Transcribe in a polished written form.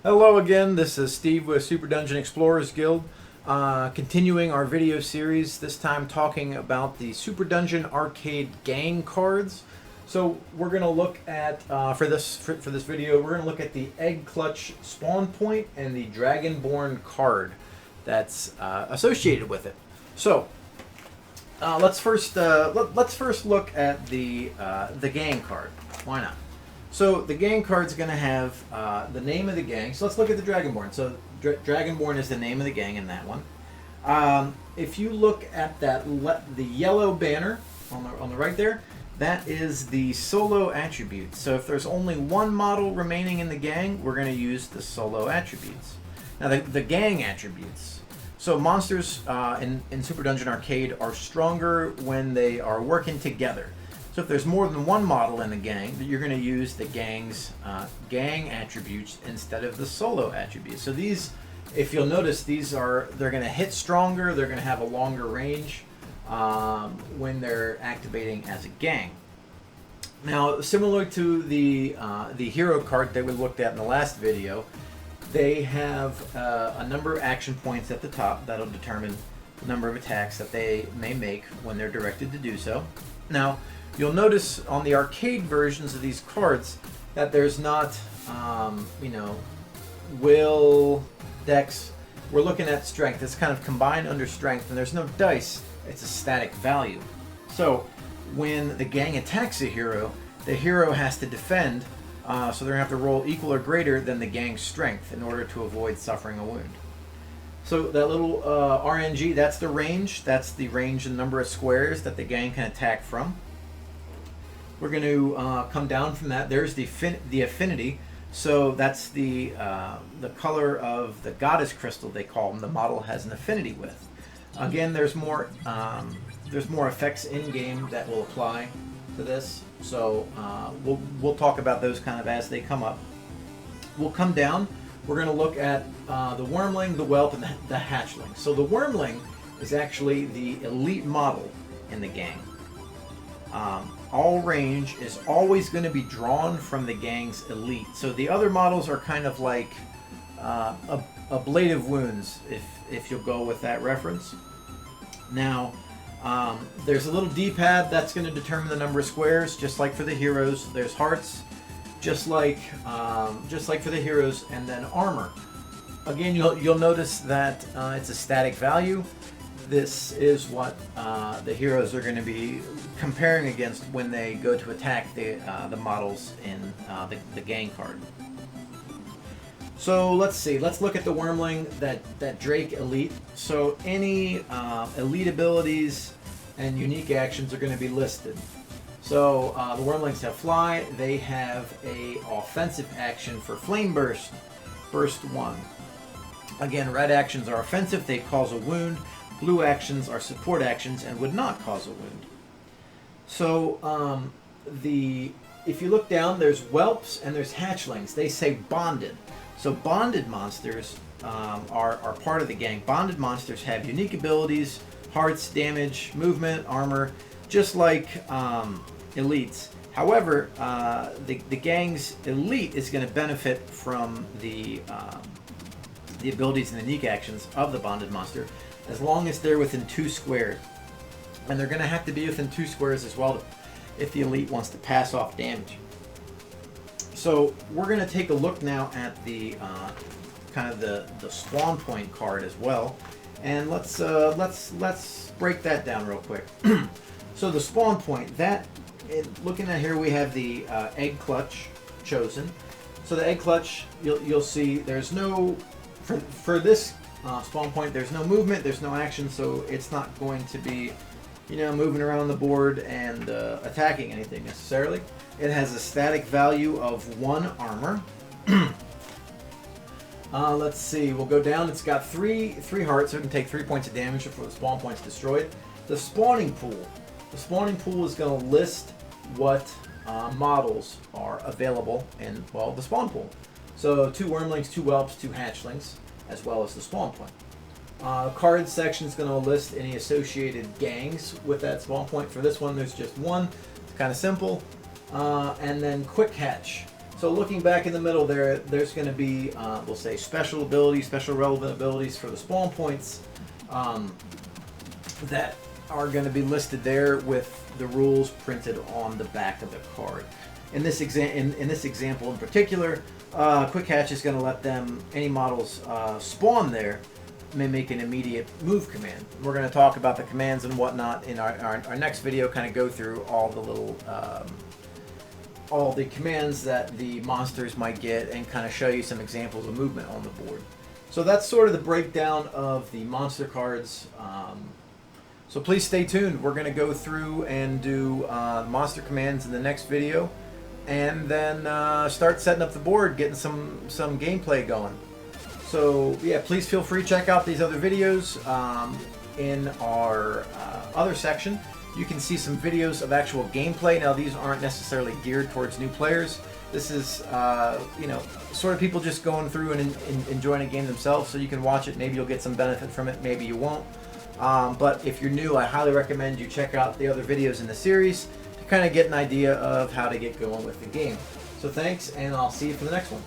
Hello again, this is Steve with Super Dungeon Explorers Guild, continuing our video series, this time talking about the Super Dungeon Arcade gang cards. So we're going to look at, for this video, we're going to look at the Egg Clutch Spawn Point and the Dragonborn card that's associated with it. So let's first look at the gang card. Why not? So the gang card's going to have the name of the gang. So let's look at the Dragonborn. So Dragonborn is the name of the gang in that one. If you look at that, the yellow banner on the right there, that is the solo attributes. So if there's only one model remaining in the gang, we're going to use the solo attributes. Now the gang attributes. So monsters in Super Dungeon Arcade are stronger when they are working together. So if there's more than one model in the gang, you're going to use the gang's gang attributes instead of the solo attributes. So these, if you'll notice, they're going to hit stronger, they're going to have a longer range when they're activating as a gang. Now, similar to the hero card that we looked at in the last video, they have a number of action points at the top that'll determine the number of attacks that they may make when they're directed to do so. Now, you'll notice on the arcade versions of these cards that there's not, will, dex. We're looking at strength. It's kind of combined under strength, and there's no dice. It's a static value. So when the gang attacks a hero, the hero has to defend, so they're going to have to roll equal or greater than the gang's strength in order to avoid suffering a wound. So that little RNG, that's the range. That's the range and number of squares that the gang can attack from. We're going to come down from that. There's the affinity. So that's the color of the goddess crystal, they call them. The model has an affinity with. Again, there's more effects in game that will apply to this. So we'll talk about those kind of as they come up. We'll come down. We're going to look at the Wormling, the Whelp, and the Hatchling. So the Wormling is actually the elite model in the gang. All range is always going to be drawn from the gang's elite. So the other models are kind of like ablative wounds, if you'll go with that reference. Now, there's a little D-pad that's going to determine the number of squares, just like for the heroes. There's hearts, just like for the heroes, and then armor. Again, you'll notice that it's a static value. This is what the heroes are going to be comparing against when they go to attack the models in the gang card. So let's see. Let's look at the Wormling, that Drake Elite. So any elite abilities and unique actions are going to be listed. So the Wormlings have Fly. They have a offensive action for Flame Burst, Burst 1. Again, red actions are offensive. They cause a wound. Blue actions are support actions and would not cause a wound. So if you look down, there's whelps and there's hatchlings. They say bonded. So bonded monsters are part of the gang. Bonded monsters have unique abilities, hearts, damage, movement, armor, just like elites. However, the gang's elite is going to benefit from the abilities and unique actions of the bonded monster, as long as they're within 2 squares. And they're going to have to be within 2 squares as well if the elite wants to pass off damage. So we're going to take a look now at the kind of the spawn point card as well, and let's break that down real quick. So the spawn point, looking at here, we have the Egg Clutch chosen. So the Egg Clutch, you'll see there's no for this spawn point, there's no movement, there's no action, so it's not going to be, moving around the board and attacking anything necessarily. It has a static value of 1 armor. Let's see, we'll go down. It's got 3 hearts, so it can take 3 points of damage before the spawn point's destroyed. The spawning pool. The spawning pool is going to list what models are available in, the spawn pool. So 2 Wormlings, 2 Whelps, 2 Hatchlings, as well as the spawn point. Card section is going to list any associated gangs with that spawn point. For this one, there's just one. It's kind of simple. And then quick hatch. So looking back in the middle there, there's going to be, we'll say, special abilities, special relevant abilities for the spawn points that are going to be listed there with the rules printed on the back of the card. In this example in particular, Quick Hatch is going to let them, any models spawn there, may make an immediate move command. We're going to talk about the commands and whatnot in our next video, kind of go through all the little all the commands that the monsters might get and kind of show you some examples of movement on the board. So that's sort of the breakdown of the monster cards. So please stay tuned. We're going to go through and do monster commands in the next video, and then start setting up the board, getting some gameplay going. So yeah, please feel free to check out these other videos. In our other section, you can see some videos of actual gameplay. Now these aren't necessarily geared towards new players. This is you know, sort of people just going through and enjoying a game themselves, so you can watch it. Maybe you'll get some benefit from it, maybe you won't. But if you're new, I highly recommend you check out the other videos in the series to kind of get an idea of how to get going with the game. So thanks, and I'll see you for the next one.